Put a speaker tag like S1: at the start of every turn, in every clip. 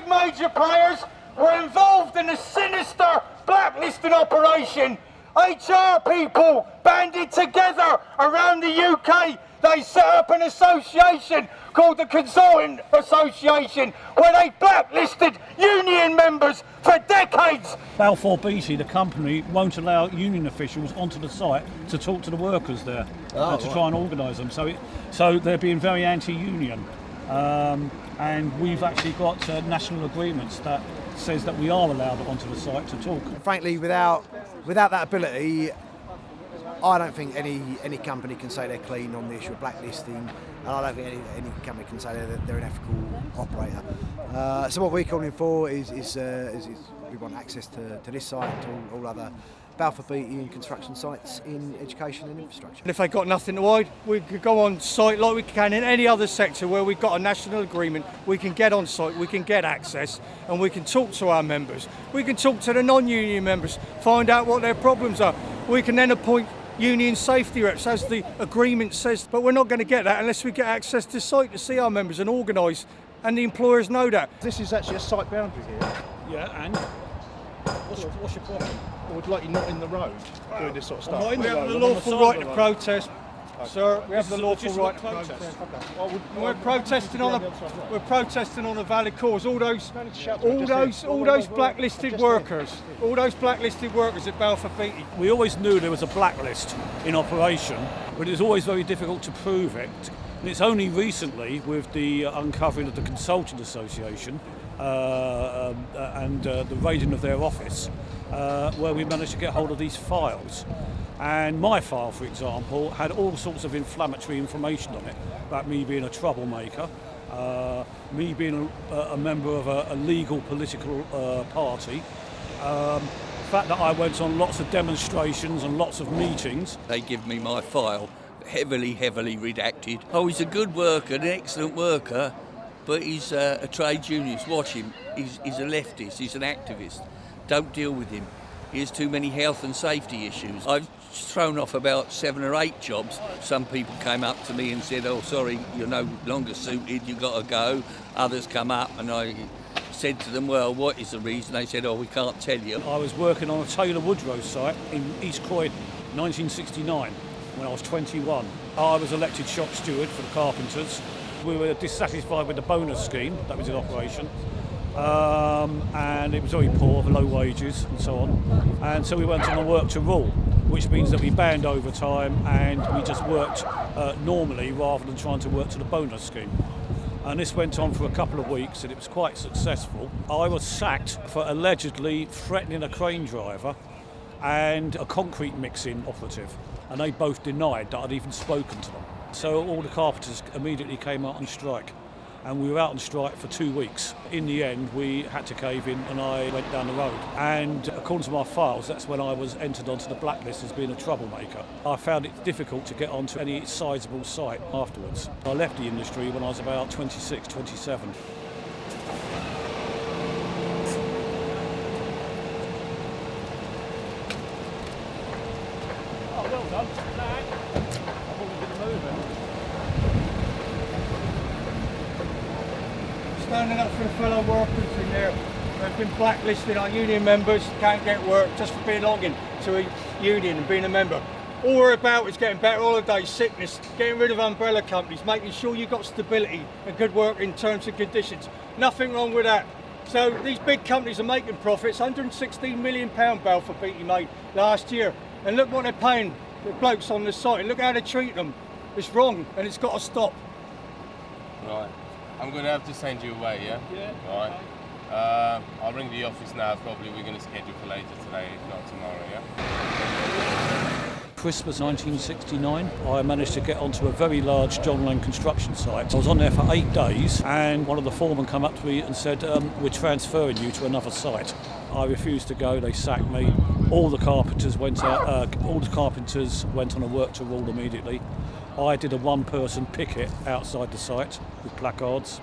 S1: big major players were involved in a sinister blacklisting operation. HR people banded together around the UK. They set up an association called the Consultant Association, where they blacklisted union members for decades.
S2: Balfour Beatty, the company, won't allow union officials onto the site to talk to the workers there, to try and organise them. So they're being very anti-union. And we've actually got national agreements that says that we are allowed onto the site to talk.
S3: Frankly, without that ability, I don't think any company can say they're clean on the issue of blacklisting, and I don't think any company can say that they're an ethical operator. So what we're calling for is we want access to this site and to all other Balfour Beatty and construction sites in education and infrastructure.
S4: And if they've got nothing to hide, we could go on site like we can in any other sector where we've got a national agreement. We can get on site, we can get access, and we can talk to our members. We can talk to the non-union members, find out what their problems are. We can then appoint union safety reps, as the agreement says, but we're not going to get that unless we get access to site to see our members and organise, and the employers know that.
S5: This is actually a site boundary here.
S2: Yeah, and what's your problem?
S5: I would like you not in the road doing this sort of stuff.
S4: We have the lawful right to protest, sir. We have the lawful right to protest. We're protesting on a valid cause. All those blacklisted workers, at Balfour Beatty.
S2: We always knew there was a blacklist in operation, but it was always very difficult to prove it. And it's only recently, with the uncovering of the Consultant Association and the raiding of their office, where we managed to get hold of these files. And my file, for example, had all sorts of inflammatory information on it about me being a troublemaker, me being a member of a legal political party, the fact that I went on lots of demonstrations and lots of meetings.
S6: They give me my file, heavily redacted. Oh, he's a good worker, an excellent worker, but he's a trade unionist. Watch him. He's a leftist, he's an activist. Don't deal with him. He has too many health and safety issues. I've thrown off about 7 or 8 jobs. Some people came up to me and said, oh, sorry, you're no longer suited, you've got to go. Others come up and I said to them, well, what is the reason? They said, oh, we can't tell you.
S2: I was working on a Taylor Woodrow site in East Croydon, 1969, when I was 21. I was elected shop steward for the carpenters. We were dissatisfied with the bonus scheme that was in operation. And it was very poor, low wages and so on. And so we went on a work to rule, which means that we banned overtime and we just worked normally rather than trying to work to the bonus scheme. And this went on for a couple of weeks and it was quite successful. I was sacked for allegedly threatening a crane driver and a concrete mixing operative. And they both denied that I'd even spoken to them. So all the carpenters immediately came out on strike. And we were out on strike for 2 weeks. In the end, we had to cave in and I went down the road. And according to my files, that's when I was entered onto the blacklist as being a troublemaker. I found it difficult to get onto any sizable site afterwards. I left the industry when I was about 26, 27. Oh, well done. I thought we did a move.
S4: Standing up for the fellow workers in there. They've been blacklisted. Our union members can't get work just for belonging to a union and being a member. All we're about is getting better holidays, sickness, getting rid of umbrella companies, making sure you've got stability and good working terms and conditions. Nothing wrong with that. So these big companies are making profits. £116 million Balfour Beatty made last year. And look what they're paying the blokes on the site. Look how they treat them. It's wrong and it's got to stop.
S7: Right. I'm going to have to send you away, yeah?
S2: Yeah.
S7: All right. I'll ring the office now. Probably we're going to schedule for later today, if not tomorrow, yeah?
S2: Christmas 1969, I managed to get onto a very large John Lang construction site. I was on there for 8 days and one of the foremen came up to me and said, we're transferring you to another site. I refused to go, they sacked me. All the carpenters went out, on a work to rule immediately. I did a one-person picket outside the site with placards.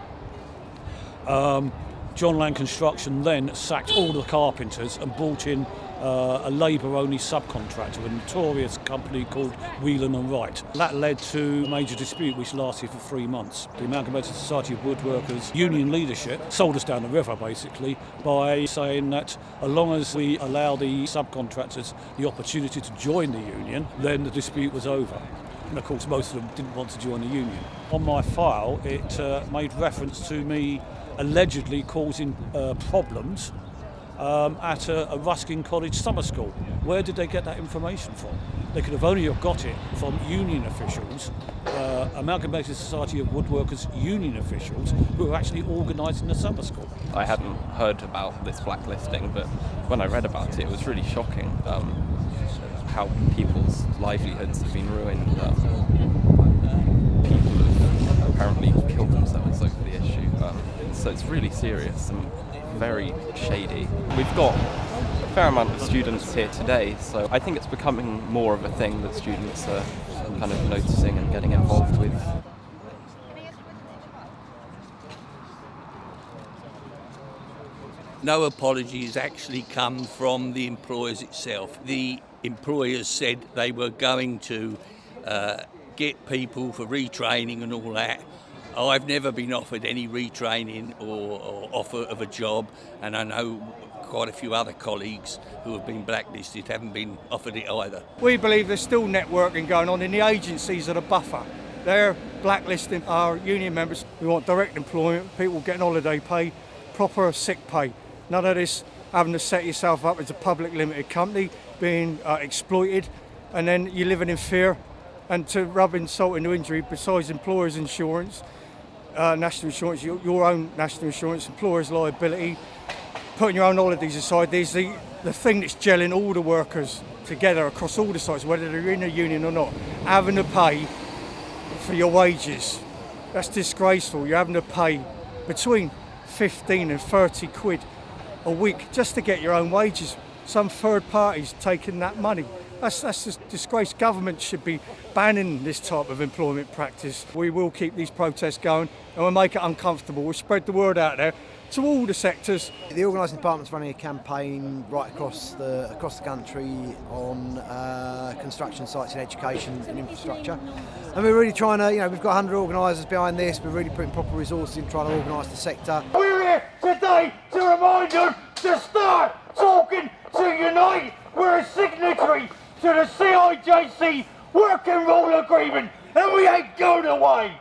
S2: John Lang Construction then sacked all the carpenters and brought in a labour-only subcontractor, a notorious company called Whelan and Wright. That led to a major dispute which lasted for 3 months. The Amalgamated Society of Woodworkers union leadership sold us down the river basically by saying that as long as we allow the subcontractors the opportunity to join the union, then the dispute was over. And of course most of them didn't want to join the union. On my file it made reference to me allegedly causing problems at a Ruskin College summer school. Where did they get that information from? They could have only have got it from union officials, Amalgamated Society of Woodworkers union officials who were actually organising the summer school.
S8: I hadn't heard about this blacklisting, but when I read about it, it was really shocking how people's livelihoods have been ruined. People have apparently killed themselves over the issue. So it's really serious and very shady. We've got a fair amount of students here today, so I think it's becoming more of a thing that students are kind of noticing and getting involved with.
S6: No apologies actually come from the employers itself. The employers said they were going to get people for retraining and all that. I've never been offered any retraining or offer of a job, and I know quite a few other colleagues who have been blacklisted haven't been offered it either.
S4: We believe there's still networking going on in the agencies that are buffer. They're blacklisting our union members. We want direct employment, people getting holiday pay, proper sick pay. None of this having to set yourself up as a public limited company, being exploited, and then you're living in fear. And to rub insult into injury, besides employers' insurance, national insurance, your own national insurance, employers' liability, putting your own holidays aside, there's the thing that's gelling all the workers together across all the sites, whether they're in a union or not, having to pay for your wages. That's disgraceful. You're having to pay between 15 and 30 quid a week just to get your own wages. Some third parties taking that money. That's just disgrace. Government should be banning this type of employment practice. We will keep these protests going and we'll make it uncomfortable. We'll spread the word out there to all the sectors.
S3: The organising department's running a campaign right across the country on construction sites in education and infrastructure. And we're really trying to, we've got 100 organisers behind this. We're really putting proper resources in trying to organise the sector.
S1: We're here today to remind you to start talking to unite. We're a signatory to the CIJC Working Rule Agreement and we ain't going away.